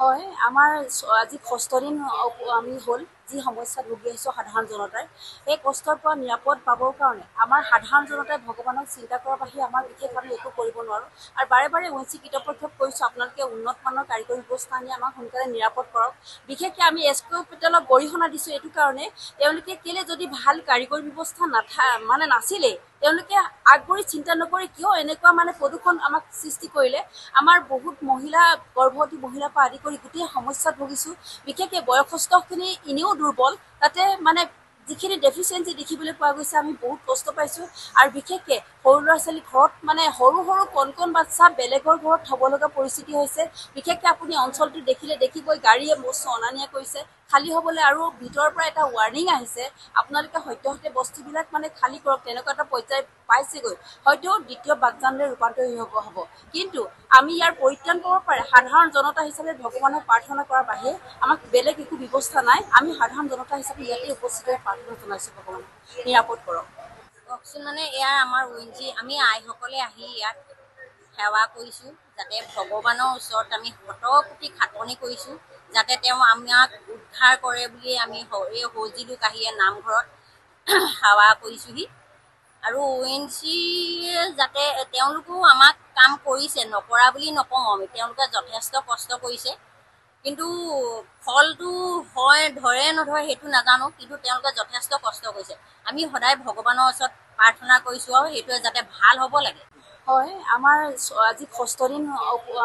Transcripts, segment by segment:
হয় আমাৰ আজি ৬ দিন আমি হ'ল যি সমস্যাত ভুগি আহিছোঁ সাধাৰণ জনতাই এই কষ্টৰ পৰা নিৰাপদ পাবৰ কাৰণে আমাৰ সাধাৰণ জনতাই ভগৱানক চিন্তা কৰাৰ বাহিৰে আমাৰ বিশেষ আমি একো কৰিব নোৱাৰোঁ আৰু বাৰে বাৰে ঐচ্ছিক কৰ্তৃপক্ষক কৈছোঁ আপোনালোকে উন্নত মানৰ কাৰিকৰী ব্যৱস্থা আনি আমাক সোনকালে নিৰাপদ কৰক। বিশেষকৈ আমি এছ কে হস্পিটেলক গৰিহণা দিছোঁ এইটো কাৰণে তেওঁলোকে কেলে যদি ভাল কাৰিকৰী ব্যৱস্থা নাছিলেই তেওঁলোকে আগবাঢ়ি চিন্তা নকৰি কিয় এনেকুৱা প্ৰদূষণ আমাক সৃষ্টি কৰিলে। আমাৰ বহুত মহিলা গৰ্ভৱতী মহিলাৰ পৰা আদি কৰি গোটেই সমস্যাত ভুগিছোঁ। বিশেষকৈ বয়সস্থখিনি এনেও দুৰ্বল তাতে যিখিনি ডেফিচিয়েঞ্চি দেখিবলৈ পোৱা গৈছে আমি বহুত কষ্ট পাইছোঁ আৰু বিশেষকৈ সৰু ল'ৰা ছোৱালী ঘৰত সৰু সৰু কণ বাচ্চা বেলেগৰ ঘৰত থ'ব লগা পৰিস্থিতি হৈছে। বিশেষকৈ আপুনি অঞ্চলটো দেখিবই গাড়ীয়ে বস্তু অনা নিয়া কৰিছে খালী হ'বলৈ আৰু ভিতৰৰ পৰা এটা ৱাৰ্ণিং আহিছে আপোনালোকে সদ্যহতে বস্তুবিলাক খালী কৰক তেনেকুৱা এটা পৰ্যায় পাইছেগৈ হয়তো দ্বিতীয় বাগজানলৈ ৰূপান্তৰিত হ'ব। কিন্তু আমি ইয়াৰ পৰিত্ৰাণ পাব পাৰে সাধাৰণ জনতা হিচাপে ভগৱানক প্ৰাৰ্থনা কৰাৰ বাহিৰে আমাক বেলেগ একো ব্যৱস্থা নাই। আমি সাধাৰণ জনতা হিচাপে ইয়াতে উপস্থিত হৈ প্ৰাৰ্থনা জনাইছোঁ ভগৱানক নিৰাপদ কৰক। কওকচোন ইয়াৰ আমাৰ ঐঞ্জি আমি আইসকলে আহি ইয়াত সেৱা কৰিছোঁ যাতে ভগৱানৰ ওচৰত আমি শতকোটি খাটনি কৰিছোঁ যাতে তেওঁ আমাক উদ্ধাৰ কৰে বুলি আমি এই সজিলো কাহিয়ে নামঘৰত সেৱা কৰিছোঁহি আৰু ঐঞ্জি যাতে তেওঁলোকেও আমাক কাম কৰিছে নকৰা বুলি নকওঁ আমি তেওঁলোকে যথেষ্ট কষ্ট কৰিছে কিন্তু ফলটো হয় ধৰে নধৰে সেইটো নাজানো কিন্তু তেওঁলোকে যথেষ্ট কষ্ট কৰিছে। আমি সদায় ভগৱানৰ ওচৰত প্ৰাৰ্থনা কৰিছোঁ আৰু সেইটোৱে যাতে ভাল হ'ব লাগে। হয় আমাৰ আজি ৬ দিন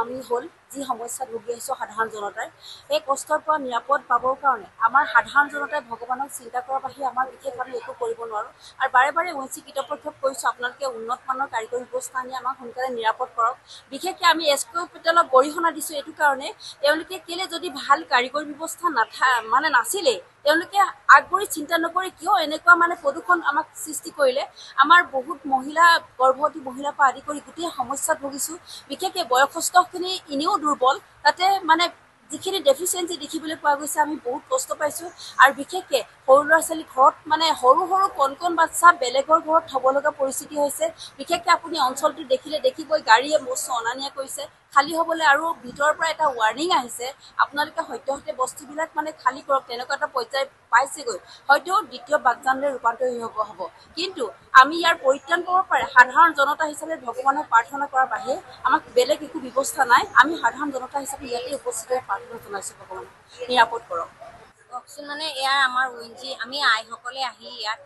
আমি হ'ল যি সমস্যাত ভুগি আহিছোঁ সাধাৰণ জনতাই এই কষ্টৰ পৰা নিৰাপদ পাবৰ কাৰণে আমাৰ সাধাৰণ জনতাই ভগৱানক চিন্তা কৰাৰ বাহিৰে আমাৰ বিশেষ আমি একো কৰিব নোৱাৰোঁ আৰু বাৰে বাৰে ঐচ্ছিক কৰ্তৃপক্ষক কৈছোঁ আপোনালোকে উন্নত মানৰ কাৰিকৰী ব্যৱস্থা আনি আমাক সোনকালে নিৰাপদ কৰক। বিশেষকৈ আমি এছ কে হস্পিটেলক গৰিহণা দিছোঁ এইটো কাৰণে তেওঁলোকে কেলে যদি ভাল কাৰিকৰী ব্যৱস্থা নাছিলেই তেওঁলোকে আগবাঢ়ি চিন্তা নকৰি কিয় এনেকুৱা প্ৰদূষণ আমাক সৃষ্টি কৰিলে। আমাৰ বহুত মহিলা গৰ্ভৱতী মহিলাৰ পৰা আদি কৰি গোটেই সমস্যাত ভুগিছোঁ। বিশেষকৈ বয়সস্থখিনি এনেও দুৰ্বল তাতে যিখিনি ডেফিচিয়েঞ্চি দেখিবলৈ পোৱা গৈছে আমি বহুত কষ্ট পাইছোঁ আৰু বিশেষকৈ সৰু ল'ৰা ছোৱালী ঘৰত সৰু সৰু কণ বাচ্চা বেলেগৰ ঘৰত থ'ব লগা পৰিস্থিতি হৈছে। বিশেষকৈ আপুনি অঞ্চলটো দেখিবই গাড়ীয়ে বস্তু অনা নিয়া কৰিছে খালী হ'বলৈ আৰু ভিতৰৰ পৰা এটা ৱাৰ্ণিং আহিছে আপোনালোকে সদ্যহতে বস্তুবিলাক খালী কৰক তেনেকুৱা এটা পৰ্যায় পাইছেগৈ হয়তো দ্বিতীয় বাগজানলৈ ৰূপান্তৰিত হ'ব। কিন্তু আমি ইয়াৰ পৰিত্ৰাণ পাব পাৰে সাধাৰণ জনতা হিচাপে ভগৱানক প্ৰাৰ্থনা কৰাৰ বাহিৰে আমাক বেলেগ একো ব্যৱস্থা নাই। আমি সাধাৰণ জনতা হিচাপে ইয়াতে উপস্থিত হৈ প্ৰাৰ্থনা জনাইছোঁ ভগৱানক নিৰাপদ কৰক। কওকচোন ইয়াৰ আমাৰ ঐঞ্জি আমি আইসকলে আহি ইয়াত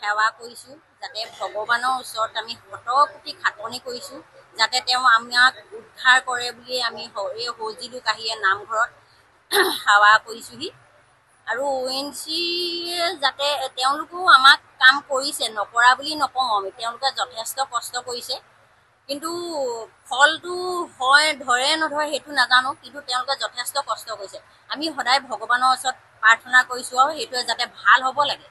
সেৱা কৰিছোঁ যাতে ভগৱানৰ ওচৰত আমি শতকোটি খাটনি কৰিছোঁ যাতে তেওঁ আমাক উদ্ধাৰ কৰে বুলি আমি এই সজিলো কাহিয়ে নামঘৰত সেৱা কৰিছোঁহি আৰু ঐঞ্জি যাতে তেওঁলোকেও আমাক কাম কৰিছে নকৰা বুলি নকওঁ আমি তেওঁলোকে যথেষ্ট কষ্ট কৰিছে কিন্তু ফলটো হয় ধৰে নধৰে সেইটো নাজানো কিন্তু তেওঁলোকে যথেষ্ট কষ্ট কৰিছে। আমি সদায় ভগৱানৰ ওচৰত প্ৰাৰ্থনা কৰিছোঁ আৰু সেইটোৱে যাতে ভাল হ'ব লাগে।